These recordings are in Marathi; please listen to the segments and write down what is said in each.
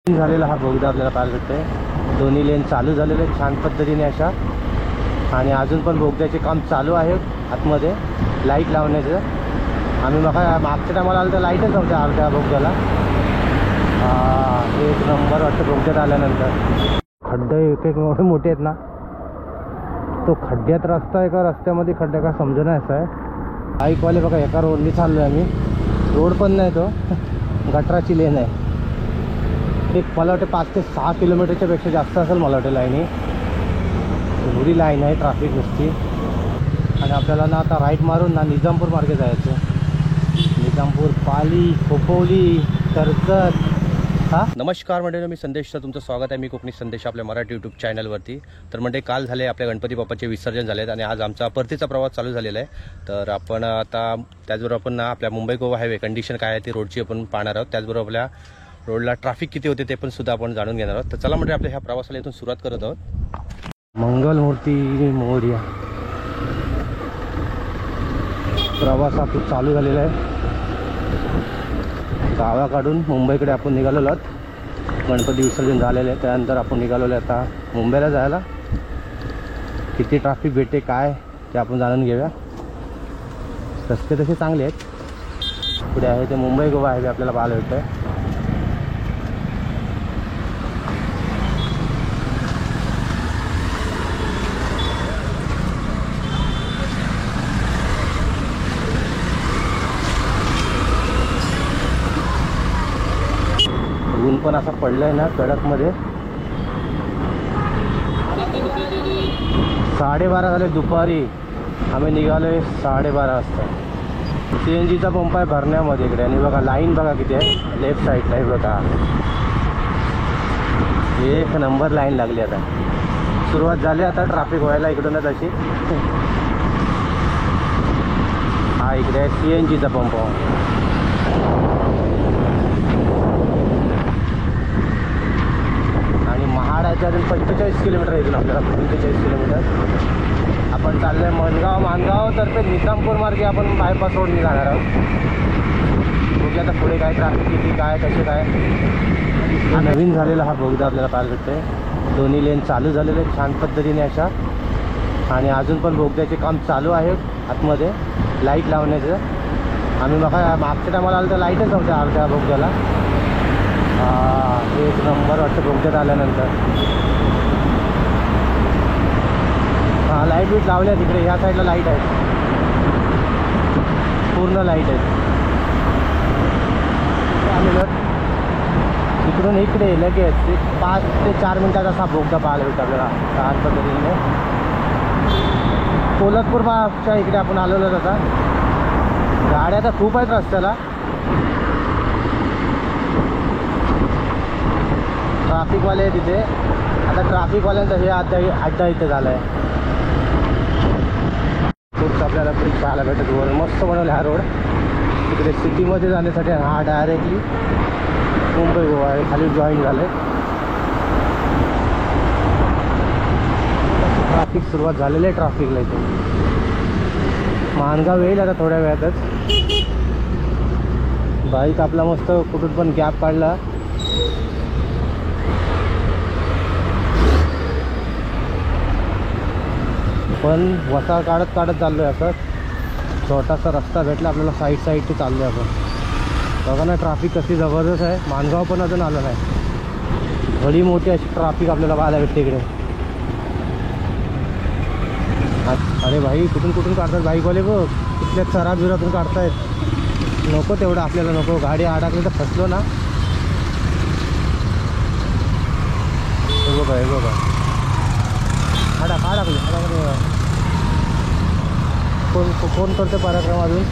झालेला हा बोगदा आपल्याला पाहायला भेटतोय। दोन्ही लेन चालू झालेले आहेत छान पद्धतीने अशा, आणि अजून पण बोगद्याचे काम चालू आहे आतमध्ये लाईट लावण्याचं। आम्ही मागच्या टायमाला आलं तर लाईटच नव्हत्या अर्ध्या बोगद्याला। एक नंबर वाटतं बोगद्यात आल्यानंतर। खड्डे एक एक मोठे मोठे आहेत ना, तो खड्ड्यात रस्ता आहे का रस्त्यामध्ये खड्डा का समजेना असं आहे। बाईकवाले बघा एका रोडनी चाललो आहे आम्ही, रोड पण नाही तो गटराची लेन आहे। एक मला वाटतं 5 ते 6 किलोमीटरच्या पेक्षा जास्त असेल मला वाटतं लाईनी, एवढी लाईन आहे ट्रॅफिक नुसती। आणि आपल्याला ना आता राईट मारून ना निजामपूर मार्गे जायचं। निजामपूर, पाली, खोपोली, कर्जत। नमस्कार मंडळी, मी संदेश, तर तुमचं स्वागत आहे मी कोकणी संदेश आपल्या मराठी यूट्यूब चॅनलवरती। तर म्हणजे काल झाले आपल्या गणपती बाप्पाचे विसर्जन झालेत आणि आज आमचा परतीचा प्रवास चालू झालेला आहे। तर आपण आता त्याचबरोबर आपण ना आपल्या मुंबई गोवा हायवे कंडिशन काय आहे ती रोडची आपण पाहणार आहोत। त्याचबरोबर आपल्या रोडला ट्रॅफिक किती होते ते पण सुद्धा आपण जाणून घेणार आहोत। तर चला म्हणजे आपल्या ह्या प्रवासाला इथून सुरुवात करत आहोत। मंगलमूर्ती मोरया प्रवास आता चालू झालेला आहे। गावाकडून मुंबईकडे आपण निघालेलो आहोत। गणपती विसर्जन झालेले आहे, त्यानंतर आपण निघालेलो आता मुंबईला जायला। किती ट्रॅफिक भेटते काय ते आपण जाणून घेऊया। रस्ते तसे चांगले आहेत। पुढे आहे ते मुंबई गोवा हायवे आपल्याला पाहायला भेटतं। ऊन पण असा पडलाय ना कडकमध्ये। 12:30 झाले दुपारी, आम्ही निघालोय 12:30 वाजता। CNGचा पंप आहे भरण्यामध्ये इकडे, आणि बघा लाईन बघा किती आहे लेफ्ट साईडला आहे बघा, एक नंबर लाईन लागली। आता सुरुवात झाली आता ट्रॅफिक व्हायला इकडूनच अशी। हा इकडे आहे CNGचा पंप। महाडाच्या अजून 45 किलोमीटर येतील आपल्याला, 45 किलोमीटर। आपण चाललोय मानगाव तर्फे निजामपूर मार्गे आपण बायपास रोडने जाणार आहोत। बघूया आता पुढे काय ट्रॅफिक किती काय कसे काय। हा नवीन झालेला हा बोगदा आपल्याला पाहायला भेटतोय। दोन्ही लेन चालू झालेले आहेत छान पद्धतीने अशा, आणि अजून पण बोगद्याचे काम चालू आहे आतमध्ये लाईट लावण्याचं। आम्ही मागच्या टायमाला आलं तर लाईटच नव्हत्या अर्ध्या बोगद्याला। एक नंबर वाटतं बोगद्यात आल्यानंतर। लाईट बीट लावल्या तिकडे, ह्या साईडला लाईट आहे, पूर्ण लाईट आहे। आलेलो इकडून इकडे लगेच 5 ते 4 मिनिटाचा असा बोगदा पाहायला भेटतो आपल्याला छान पद्धतीने। कोल्हापूरच्या इकडे आपण आलेलो आता। गाड्या तर खूप आहेत रस्त्याला, ट्रॅफिकवाले आहे तिथे। आता ट्रॅफिकवाल्यांचा हे अड्डा इथे झाला आहे। खूप आपल्याला ब्रिज पाहायला भेटत वर, मस्त बनवले हा रोड। तिकडे सिटीमध्ये जाण्यासाठी हा डायरेक्टली मुंबई गोवा आहे खाली जॉईन झालं आहे। ट्रॅफिक सुरुवात झालेलं आहे ट्रॅफिकला इथे। मानगाव येईल आता थोड्या वेळातच। बाईक आपला मस्त कुठून पण गॅप काढला। पण वसा काढत चाललो आहे। असं छोटासा रस्ता भेटला आपल्याला साईडचे चाललो आहे आपण। बघा ना ट्रॅफिक कशी जबरदस्त आहे। मानगाव पण अजून आलं नाही, भली मोठी अशी ट्रॅफिक आपल्याला पाहायला भेटते इकडे। अरे भाई कुठून काढतात बाईकवाले, बघ कुठल्या चराबिरातून काढतायत। नको तेवढं आपल्याला, नको गाडी अडकली तर फसलो ना। हे बघा अडकले। कोण करते पराक्रम अजून।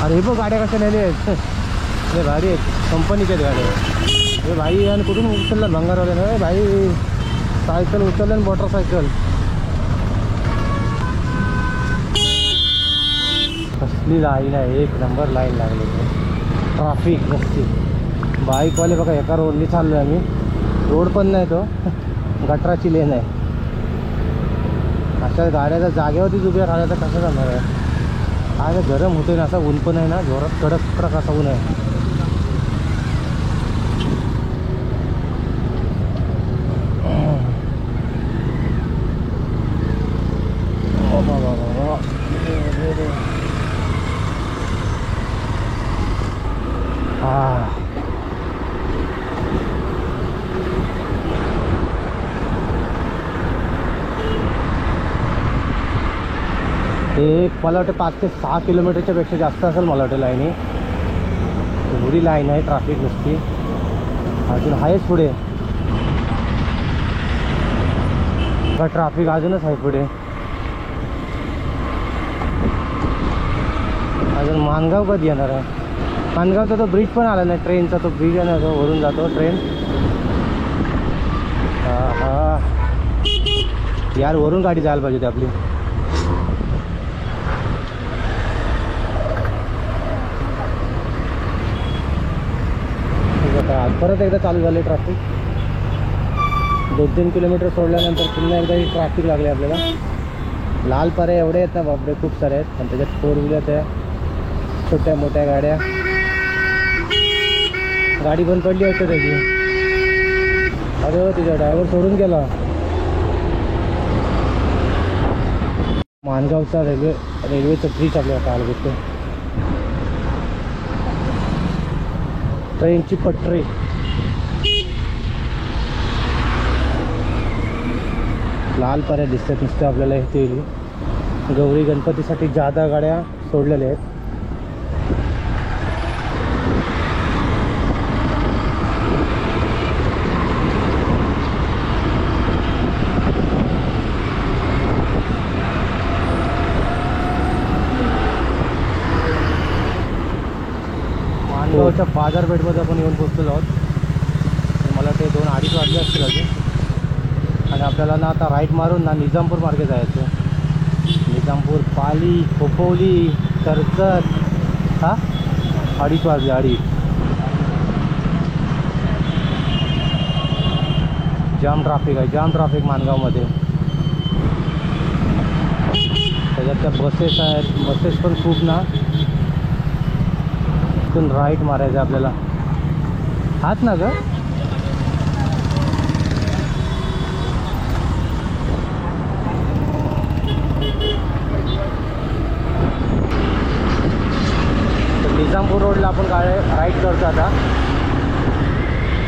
अरे हे बघ गाड्या कशा नेले आहेत, हे भारी आहेत, कंपनीच्या आहेत गाड्या। हे भाई आणि कुठून उचललं भंगारवाल्यानं, हे भाई सायकल उचललं आणि मोटरसायकल। कसली लाईन आहे, एक नंबर लाईन लागली ट्रॅफिक नसती। बाईकवाले बघा एका रोडनी चाललो आहे आम्ही, रोड पण नाही तो गटराची लेन आहे। अशा गाड्या जर जागेवरतीच उभ्या राहिल्या तर कसं जाणार आहे। आज गरम होते ना, असा ऊन पण आहे ना जोरात, कडक असा ऊन आहे। एक मला वाटतं 5 ते 6 किलोमीटरच्या पेक्षा जास्त असेल मला वाटतं लाईन. एवढी लाईन आहे ट्रॅफिक नुसती. अजून आहेच पुढे का ट्रॅफिक अजूनच आहे पुढे. अजून माणगाव कधी येणार आहे? माणगावचा तो ब्रिज पण आला नाही, ट्रेनचा तो ब्रिज आहे ना, तो वरून जातो ट्रेन. हा यार वरून गाडी जायला पाहिजे होती आपली. परत एकदा चालू झाले ट्रॅफिक. 2-3 किलोमीटर सोडल्यानंतर पुन्हा एकदा ही ट्रॅफिक लागली आपल्याला. लाल पारे एवढे आहेत ना बापरे, खूप सारे आहेत. पण त्याच्यात 4 व्हीलर्स आहे, छोट्या मोठ्या गाड्या. गाडी बंद पडली होती त्याची. अरे हो, तिचा ड्रायव्हर सोडून गेला. माणगावचा रेल्वेचं ब्रिज आपल्याला पाहायला भेटतो. ट्रेनची पटरी. लाल पाऱ्या दिसतात नुसतं आपल्याला इथे. गौरी गणपतीसाठी जादा गाड्या सोडलेल्या आहेत. माणगावच्या बाजारपेठमध्ये आपण येऊन पोहोचलेलो आहोत. मला ते 2-2:30 वाजले असतील अजून. आणि आपल्याला ना आता राईट मारून ना निजामपूर मार्गे जायचं. निजामपूर, पाली, खोपोली, कर्जत. 2:30 वाजले, 2:30. जाम ट्रॅफिक आहे, जाम ट्रॅफिक माणगावमध्ये. त्याच्यात त्या बसेस आहेत, बसेस पण खूप ना. इथून राईट मारायचं आपल्याला. हाच ना ग. निजामपूर रोडला आपण राईट करतो आता.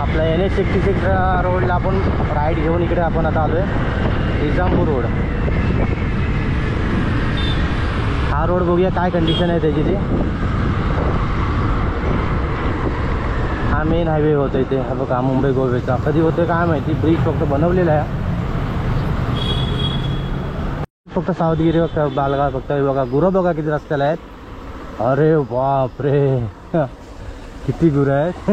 आपल्या NH66 रोडला आपण राईट घेऊन इकडे आपण आता आलो आहे निजामपूर रोड. हा रोड बघूया काय कंडिशन आहे त्याची ती. हा मेन हायवे होतो इथे. हा बघा मुंबई गोव्याचा. कधी होतं काय माहिती. ब्रिज फक्त बनवलेला आहे, फक्त सावधगिरी बघा, बालगा फक्त. बघा गुरं बघा किती रस्त्याला आहेत. अरे बाप रे, किती गुरं आहेत.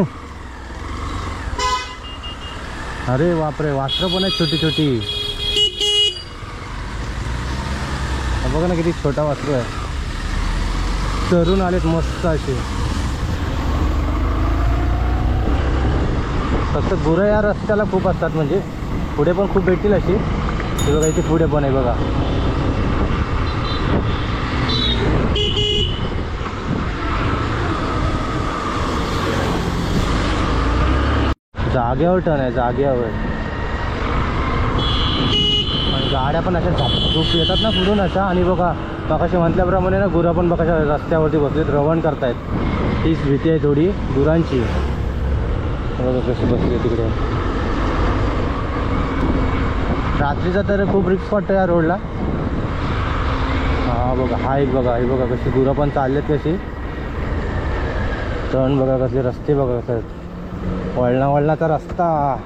अरे बापरे, वासरं पण आहेत छोटी छोटी. बघा ना किती छोटा वासरू आहे. चरून आलेत मस्त असे. फक्त गुरं या रस्त्याला खूप असतात, म्हणजे पुढे पण खूप भेटतील अशी. हे बघा इथे पुढे पण आहे बघा. जाग्यावर टर्न आहे, जाग्यावर. आणि गाड्या पण अशा झोप येतात ना पुढून अशा. आणि बघा मगाशी म्हटल्याप्रमाणे ना गुरं पण बघा रस्त्यावरती बसलेत, रवण करतायत. तीच भीती आहे थोडी गुरांची. बघा कशी बसली तिकडे. रात्रीचा तर खूप रिस्क वाटतं या रोडला. हा बघा, हा एक बघा, हे बघा कशी गुरं पण चाललेत कशी. टर्न बघा कसले, रस्ते बघा कसं आहेत. वळणाचा रस्ता.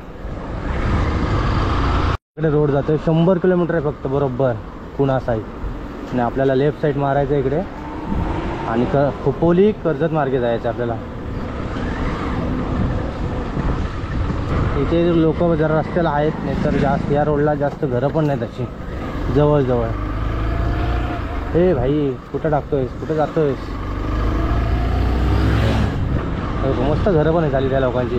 इकडे रोड जातोय. 100 किलोमीटर आहे फक्त बरोबर पुणा साईड. आणि आपल्याला लेफ्ट साईड मारायचं इकडे. आणि खोपोली कर्जत मार्गे जायचं आपल्याला. इथे लोक जरा रस्त्याला आहेत, नाही तर जास्त या रोडला जास्त घरं पण नाहीत अशी जवळ. हे भाई कुठं टाकतोयस, कुठं जातोयस. मस्त घरं पण आहे झाली त्या लोकांची,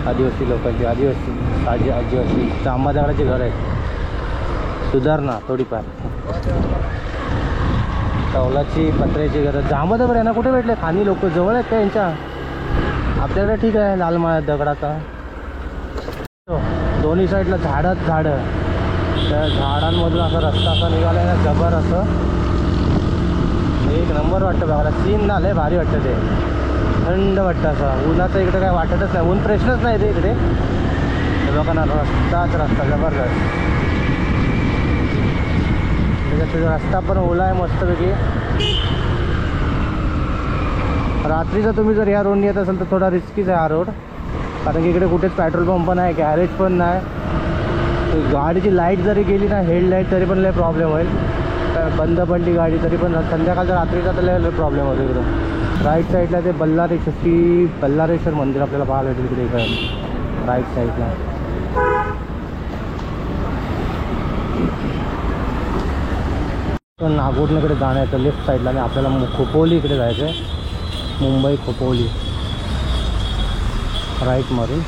आदिवासी लोकांची. आदिवासी आंबा दगडाची घरं आहेत. सुधारणा थोडीफार. कौलाची पत्र्याची घरं. जांबा दगड आहे ना, कुठे भेटले. खाणी लोक जवळ आहेत का यांच्या. आपल्याकडे ठीक आहे लाल दगडाचा. दोन्ही साईडला झाडंच झाडं. त्या झाडांमधून असा रस्ता असा निघाला आहे ना, जबर असं एक नंबर वाटतं बघायला. सीन ना लय भारी वाटतं ते, थंड वाटतं असं. उन्हाचं इकडे काय वाटतच नाही, ऊन प्रश्नच नाही ते इकडे. हे बघा ना, रस्ताच रस्ता जबरदस्त. त्याच्यात रस्ता पण ओला आहे मस्तपैकी. रात्रीचा तुम्ही जर या रोडने येत असाल तर थोडा रिस्कीच आहे हा रोड, कारण की इकडे कुठेच पेट्रोल पंप नाही, गॅरेज पण नाही. गाडीची लाईट जरी गेली ना, हेडलाईट, तरी पण लय प्रॉब्लेम होईल. बंद पडली गाडी तरी पण संध्याकाळच्या रात्रीचा तर लय प्रॉब्लेम होतो इकडं. राईट साईडला ते बल्लारेश्वर मंदिर आपल्याला पाहायला भेटेल इकडे इकडे राईट साईडला. नागोठणेकडे जाण्याचं लेफ्ट साईडला, आणि आपल्याला खोपोली इकडे जायचं आहे. मुंबई खोपोली राईट मारून.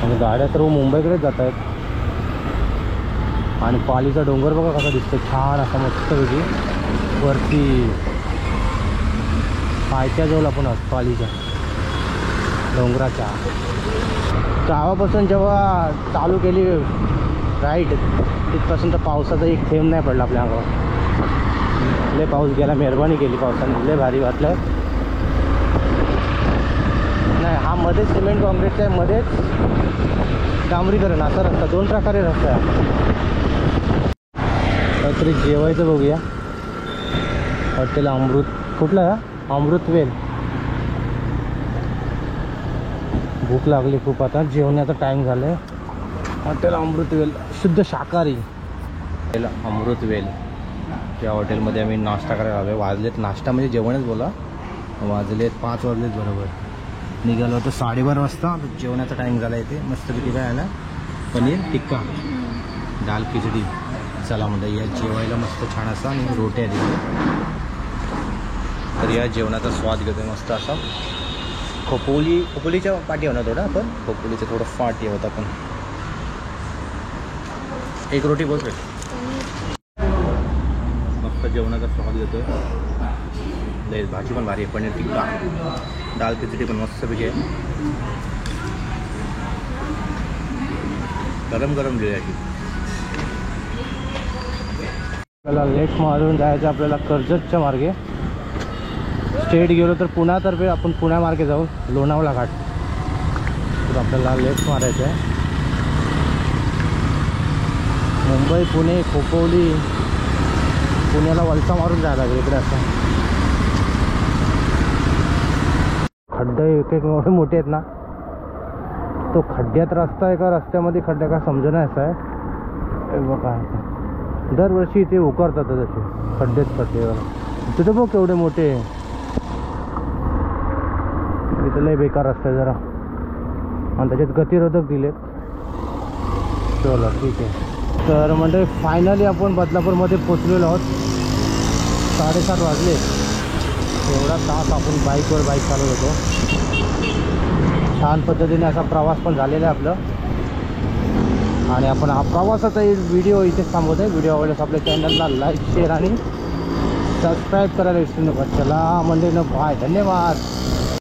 आणि गाड्या तर मुंबईकडेच जात आहेत. आणि पालीचा डोंगर बघा कसा दिसतो, छान असा मस्तपैकी वरती पायथ्या जवळ आपण पालीच्या डोंगराच्या. गावापासून जेव्हा चालू केली राईट तिथपासून तर पावसाचा एक थेंब नाही पडला आपल्या अंगावर. लय पाऊस गेला, मेहरबानी केली पावसाने, लय भारी वाटलं. नाही, हा मध्येच सिमेंट कॉन्क्रीटच्या मध्येच डांबरीकरण, असा रस्ता, दोन प्रकारे रस्ता आहे. काहीतरी जेवायचं बघूया. हॉटेल अमृत, कुठलं आहे? अमृतवेल. भूक लागली खूप, आता जेवण्याचा टाईम झाला आहे. हॉटेल अमृतवेल, शुद्ध शाकाहारी. हॉटेल अमृतवेल या हॉटेलमध्ये आम्ही नाश्ता करायला आलो आहे. वाजलेत, नाश्ता म्हणजे जेवणच बोला, वाजलेत 5 वाजलेत बरोबर. निघालो होतो 12:30 वाजता. जेवणाचा टाईम झाला इथे. मस्तपैकी काय आहे ना, पनीर टिक्का, दाल खिचडी. चला म्हणता या जेवायला मस्त छान असा, आणि रोट्या दिली. तर या जेवणाचा स्वाद घेतो मस्त असा. खोपोलीच्या पाठी होणार थोडं आपण, खोपोलीचं थोडं फाटी होतं आपण. एक रोटी बोलतोय, मस्त जेवणाचा स्वाद घेतोय. लय भाजी पण भारी आहे, पनीर टिक्का, दाल खिचडी पण मस्तपैकी आहे. गरम गरम जेवायची. आपल्याला लेफ्ट मारून जायचं आपल्याला कर्जतच्या मार्गे. स्ट्रेट गेलो तर पुण्यातर्फे आपण पुण्यामार्गे जाऊ, लोणावळा घाट. तर आपल्याला लेफ्ट मारायचं आहे. मुंबई, पुणे, खोपोली, पुण्याला वलसा मारून जायला लागेल इकडे. असं खड्डे एक एक एवढे मोठे आहेत ना, तो खड्ड्यात रस्ता आहे का रस्त्यामध्ये खड्डे का समजेना असं आहे. बघा दरवर्षी इथे उकरतात तसे खड्डेच खड्डे. तिथे बघ केवढे मोठे, इथं लय बेकार रस्ते जरा, आणि त्याच्यात गतिरोधक दिलेत. चला ठीक आहे. तर म्हणजे फायनली आपण बदलापूरमध्ये पोचलेलो आहोत. 7:30 वाजले. एवढा तास आपण बाईक चालवत होतो. छान पद्धतीने असा प्रवास पण झालेला आहे आपलं. आणि आपण हा प्रवासाचा व्हिडिओ इथेच थांबवत आहे. व्हिडिओ आवडल्यास आपल्या चॅनलला लाईक, शेअर आणि सबस्क्राईब करायला विसरू नका. चला म्हणजे बाय, धन्यवाद.